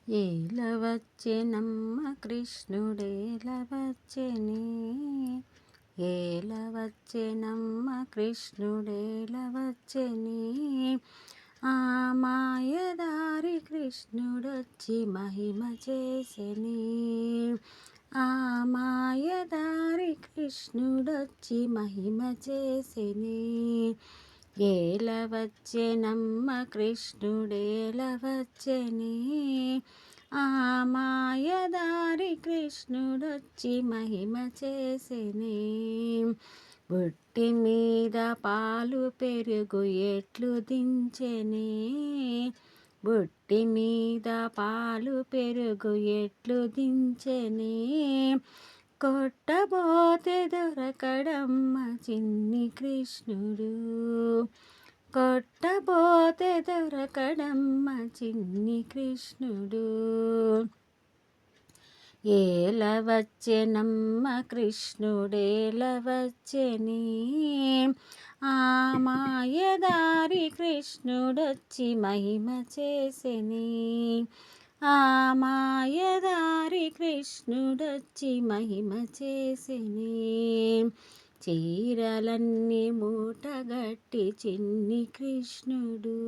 ఏలవచ్చెనమ్మ కృష్ణుడేలవచ్చెనే, ఏలవచ్చెనమ్మ కృష్ణుడేలవచ్చెనే. ఆ మాయదారి కృష్ణుడొచ్చి మహిమ చేసెనే, ఆ మాయదారి కృష్ణుడొచ్చి మహిమ చేసెనే. ఏలవచ్చెనమ్మ కృష్ణుడేలవచ్చెనే, ఆ మాయదారి కృష్ణుడొచ్చి మహిమ చేసెనే. బుట్టి మీద పాలు పెరుగు ఎట్లు దించెనే, బుట్టి మీద పాలు పెరుగు ఎట్లు దించెనే. కొట్టబోతే దొరకడమ్మ చిన్ని కృష్ణుడు, కొట్టబోతే దొరకడమ్మ చిన్ని కృష్ణుడు. ఏలవచ్చెనమ్మ కృష్ణుడేలవచ్చెనే, ఆ మాయదారి కృష్ణుడొచ్చి మహిమ చేసెనే, ఆ మాయదారి కృష్ణుడొచ్చి మహిమ చేసెనే. చీరలన్నీ మూటగట్టి చిన్ని కృష్ణుడు,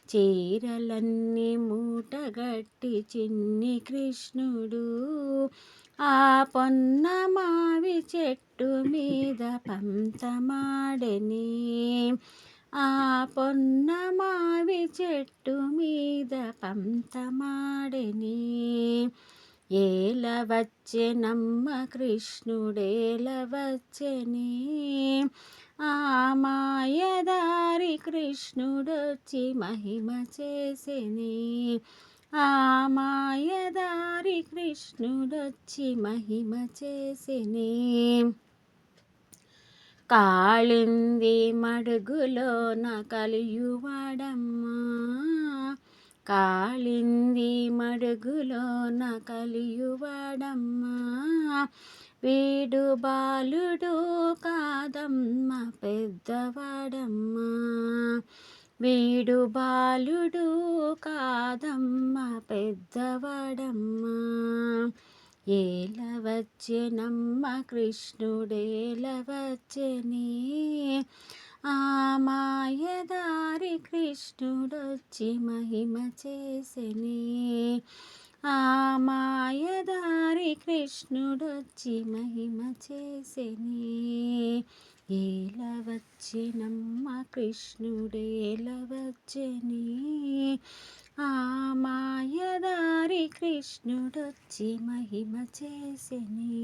చీరలన్నీ మూటగట్టి చిన్ని కృష్ణుడు. ఆ పొన్న మావి చెట్టు మీద పంతమాడెనే, ఆ పొన్న మావి చెట్టు మీద పంతమాడెనే. ఏలవచ్చెనమ్మ కృష్ణుడేలవచ్చెనే, ఆ మాయదారి కృష్ణుడొచ్చి మహిమ చేసెనే, ఆ మాయదారి కృష్ణుడొచ్చి మహిమ చేసెనే. కాళింది మడుగులోన కలియువాడమ్మ, కాళింది మడుగులోన కలియువాడమ్మ. వీడు బాలుడు కాదమ్మ పెద్దవాడమ్మ, వీడు బాలుడు కాదమ్మ పెద్దవాడమ్మ. ఏలవచ్చెనమ్మ కృష్ణుడేలవచ్చెనే, ఆ మాయదారి కృష్ణుడొచ్చి మహిమ చేసెనే, ఆ మాయదారి కృష్ణుడొచ్చి మహిమ చేసెనే. ఏలవచ్చెనమ్మ కృష్ణుడేలవచ్చెనే, ఆ మాయదారి కృష్ణుడొచ్చి మహిమ చేసెనే.